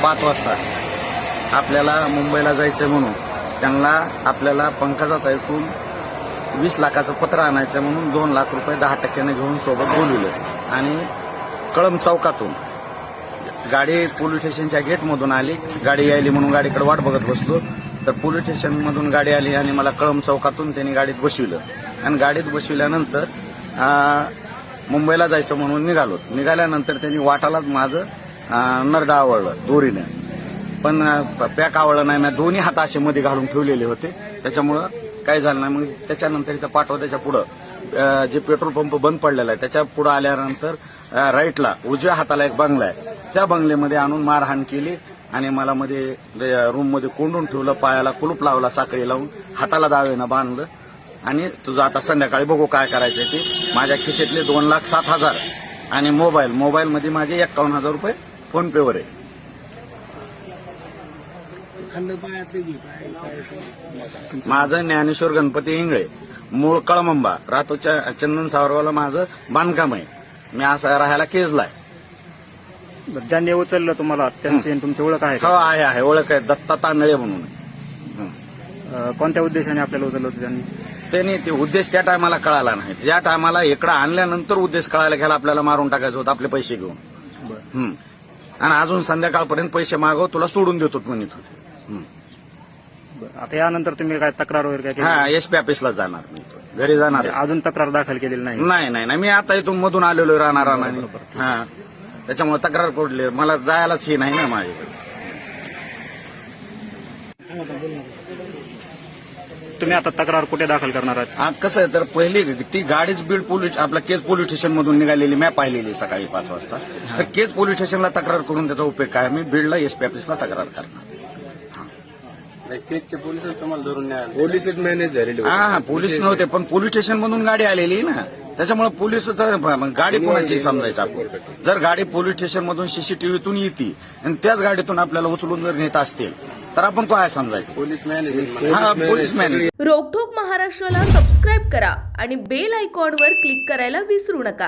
5 वाजता आपल्याला मुंबईला जायचं म्हणून त्यांना आपल्याला पंकजात ऐकून 20 लाखाचं पत्र आणायचं म्हणून 2 लाख रुपये 10% घेऊन सोबत बोलवलं आणि कळंब चौकातून गाडी पोलीस स्टेशनच्या गेटमधून आली. गाडी यायली म्हणून गाडीकडे वाट बघत बसलो तर पोलीस स्टेशनमधून गाडी आली आणि मला कळंब चौकातून त्यांनी गाडीत बसविलं आणि गाडीत बसविल्यानंतर मुंबईला जायचं म्हणून निघाल्यानंतर त्यांनी वाटालाच माझं नरडा आवळलं दोरीनं, पण पॅक आवळलं नाही. मी दोन्ही हात असे मध्ये घालून ठेवलेले होते, त्याच्यामुळं काही झालं नाही. मग त्याच्यानंतर इथं पाठवत्याच्या पुढं जे पेट्रोल पंप बंद पडलेला आहे त्याच्या पुढं आल्यानंतर राईटला उजव्या हाताला एक बंगला आहे, त्या बंगल्यामध्ये आणून मारहाण केली आणि मला मध्ये रूम मध्ये कोंडून ठेवलं, पायाला कुलूप लावला साखळी लावून, हाताला दावेनं बांधलं आणि तुझं आता संध्याकाळी बघू काय करायचंय ते. माझ्या खिशेतले 2,07,000 आणि मोबाईलमध्ये माझे 51,000 रुपये फोन पेवर आहे. माझं ज्ञानेश्वर गणपती इंगळे, मूळ कळमंबा, राहतो चंदन सावरवाला. माझं बांधकाम आहे, मी असं राहायला केजला आहे. ज्यांनी उचललं तुम्हाला त्यांची तुमची ओळख आहे हो आहे ओळख आहे, दत्ता तांदळे म्हणून. कोणत्या उद्देशाने आपल्याला उचललं होतं त्यांनी? त्यांनी ते उद्देश त्या टायमाला कळाला नाही, ज्या टायमाला इकडं आणल्यानंतर उद्देश कळायला घ्यायला आपल्याला मारून टाकायचं होतं आपले पैसे घेऊन. आणि अजून संध्याकाळपर्यंत पैसे मागव, तुला सोडून देतो म्हणत होते. आता यानंतर तुम्ही काय तक्रार वगैरे काय हा एसपी ऑफिसला जाणार, मी घरी जाणार. अजून तक्रार दाखल केलेली नाही? नाही मी आता इथून मधून आलेलो राहणार. हा त्याच्यामुळे तक्रार कोडली, मला जायलाच ही नाही ना माझ्याकडे. तुम्ही आता तक्रार कुठे दाखल करणार आहात? कसं आहे तर पहिली ती गाडीच बीड पोलीस आपला केज पोलीस स्टेशन मधून निघालेली मी पाहिलेली सकाळी 5 वाजता. तर केज पोलीस स्टेशनला तक्रार करून त्याचा उपयोग काय, मी बीडला एसपी ऑफिसला तक्रार करणार. केजचे पोलीस तुम्हाला धरून पोलीसच मॅनेज झालेले. हा पोलीस नव्हते, पण पोलीस स्टेशन मधून गाडी आलेली ना, त्याच्यामुळे पोलीस गाडी कोणाची समजायचं आपण. जर गाडी पोलीस स्टेशन मधून सीसीटीव्हीतून येते आणि त्याच गाडीतून आपल्याला उचलून जर नेत असतील तर आपण काय समजायचं? Police manage. हा पोलीस मॅनेज. रोकठोक महाराष्ट्राला सबस्क्राईब करा आणि बेल आयकॉनवर क्लिक करायला विसरू नका.